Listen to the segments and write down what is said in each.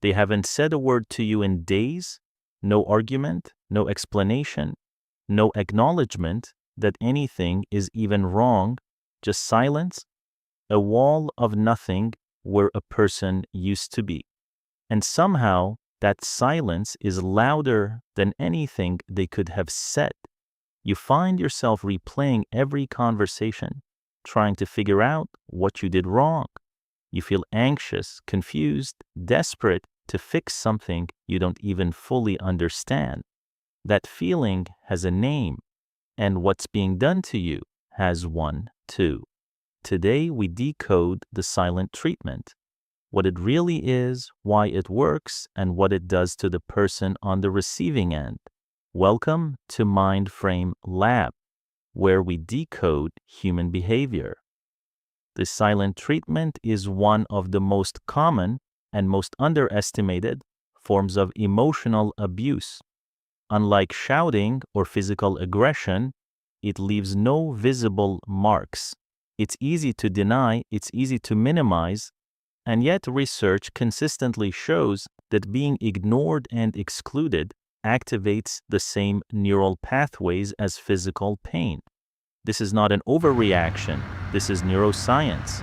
They haven't said a word to you in days, no argument, no explanation, no acknowledgement that anything is even wrong, just silence, a wall of nothing where a person used to be. And somehow that silence is louder than anything they could have said. You find yourself replaying every conversation, trying to figure out what you did wrong. You feel anxious, confused, desperate to fix something you don't even fully understand. That feeling has a name, and what's being done to you has one too. Today we decode the silent treatment, what it really is, why it works, and what it does to the person on the receiving end. Welcome to MindFrame Lab, where we decode human behavior. The silent treatment is one of the most common and most underestimated forms of emotional abuse. Unlike shouting or physical aggression, it leaves no visible marks. It's easy to deny, it's easy to minimize, and yet research consistently shows that being ignored and excluded activates the same neural pathways as physical pain. This is not an overreaction, this is neuroscience.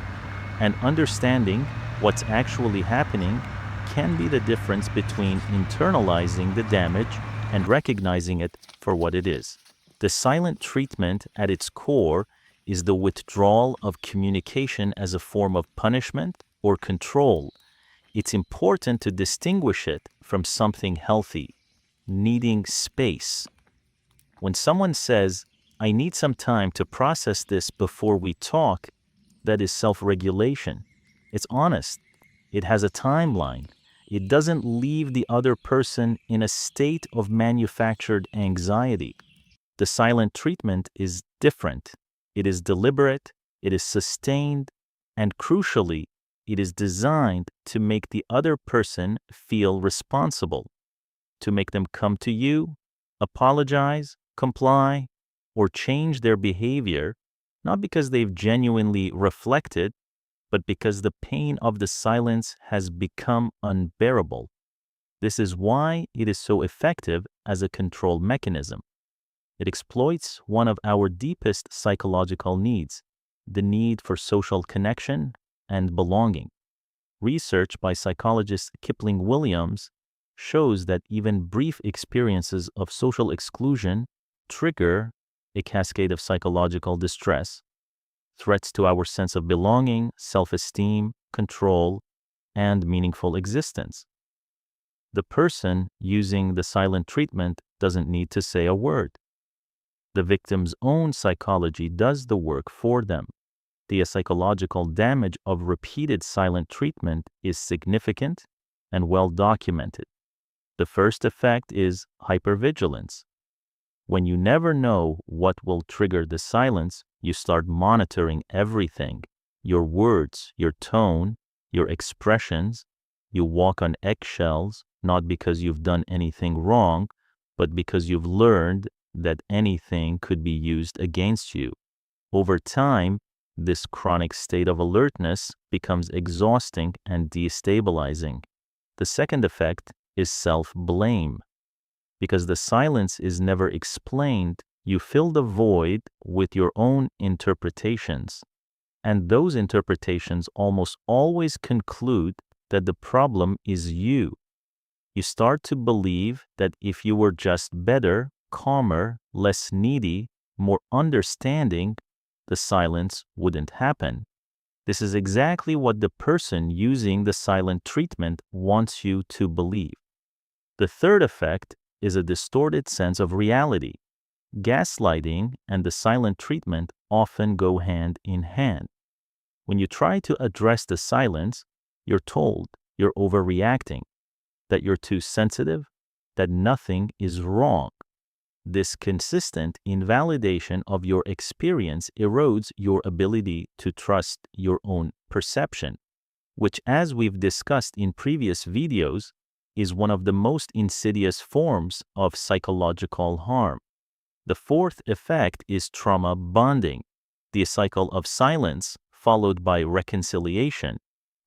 And understanding what's actually happening can be the difference between internalizing the damage and recognizing it for what it is. The silent treatment at its core is the withdrawal of communication as a form of punishment or control. It's important to distinguish it from something healthy, needing space. When someone says, "I need some time to process this before we talk," that is self-regulation. It's honest. It has a timeline. It doesn't leave the other person in a state of manufactured anxiety. The silent treatment is different. It is deliberate, it is sustained, and crucially, it is designed to make the other person feel responsible, to make them come to you, apologize, comply, or change their behavior, not because they've genuinely reflected, but because the pain of the silence has become unbearable. This is why it is so effective as a control mechanism. It exploits one of our deepest psychological needs, the need for social connection and belonging. Research by psychologist Kipling Williams shows that even brief experiences of social exclusion trigger a cascade of psychological distress, threats to our sense of belonging, self-esteem, control, and meaningful existence. The person using the silent treatment doesn't need to say a word. The victim's own psychology does the work for them. The psychological damage of repeated silent treatment is significant and well documented. The first effect is hypervigilance. When you never know what will trigger the silence, you start monitoring everything, your words, your tone, your expressions. You walk on eggshells, not because you've done anything wrong, but because you've learned that anything could be used against you. Over time, this chronic state of alertness becomes exhausting and destabilizing. The second effect is self-blame. Because the silence is never explained, you fill the void with your own interpretations. And those interpretations almost always conclude that the problem is you. You start to believe that if you were just better, calmer, less needy, more understanding, the silence wouldn't happen. This is exactly what the person using the silent treatment wants you to believe. The third effect is a distorted sense of reality. Gaslighting and the silent treatment often go hand in hand. When you try to address the silence, you're told you're overreacting, that you're too sensitive, that nothing is wrong. This consistent invalidation of your experience erodes your ability to trust your own perception, which, as we've discussed in previous videos, is one of the most insidious forms of psychological harm. The fourth effect is trauma bonding, the cycle of silence followed by reconciliation,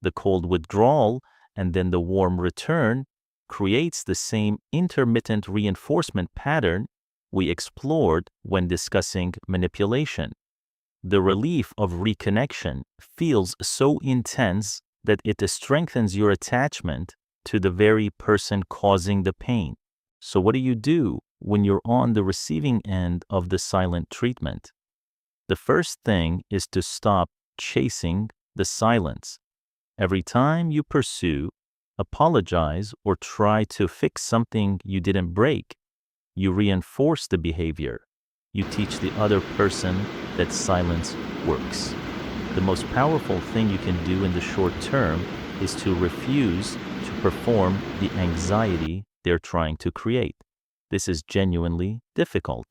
the cold withdrawal, and then the warm return creates the same intermittent reinforcement pattern we explored when discussing manipulation. The relief of reconnection feels so intense that it strengthens your attachment to the very person causing the pain. So what do you do when you're on the receiving end of the silent treatment? The first thing is to stop chasing the silence. Every time you pursue, apologize, or try to fix something you didn't break, you reinforce the behavior. You teach the other person that silence works. The most powerful thing you can do in the short term is to refuse to perform the anxiety they're trying to create. This is genuinely difficult.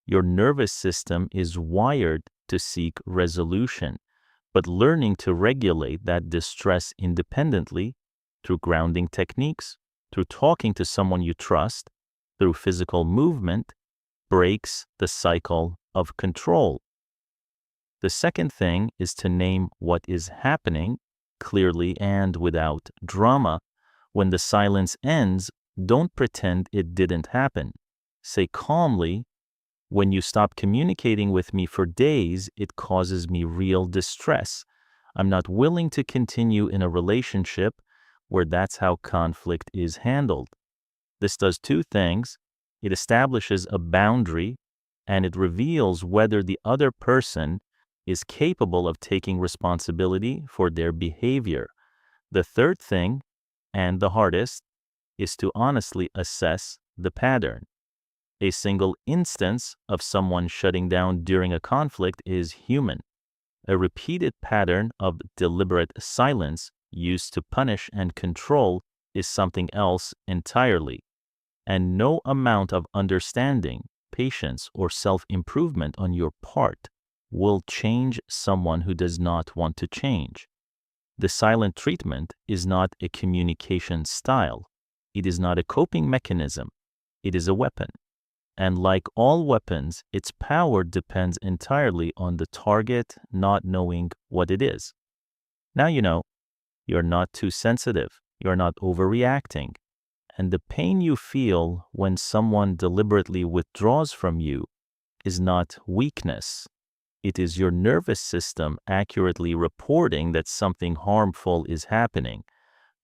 Your nervous system is wired to seek resolution, but learning to regulate that distress independently through grounding techniques, through talking to someone you trust, through physical movement, breaks the cycle of control. The second thing is to name what is happening clearly and without drama. When the silence ends, don't pretend it didn't happen. Say calmly, "When you stop communicating with me for days, it causes me real distress. I'm not willing to continue in a relationship where that's how conflict is handled." This does two things. It establishes a boundary, and it reveals whether the other person is capable of taking responsibility for their behavior. The third thing, and the hardest, is to honestly assess the pattern. A single instance of someone shutting down during a conflict is human. A repeated pattern of deliberate silence used to punish and control is something else entirely. And no amount of understanding, patience, or self-improvement on your part will change someone who does not want to change. The silent treatment is not a communication style. It is not a coping mechanism. It is a weapon. And like all weapons, its power depends entirely on the target not knowing what it is. Now you know, you're not too sensitive. You're not overreacting. And the pain you feel when someone deliberately withdraws from you is not weakness. It is your nervous system accurately reporting that something harmful is happening.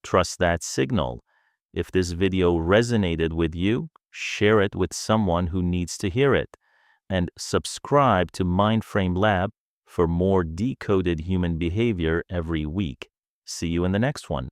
Trust that signal. If this video resonated with you, share it with someone who needs to hear it. And subscribe to MindFrame Lab for more decoded human behavior every week. See you in the next one.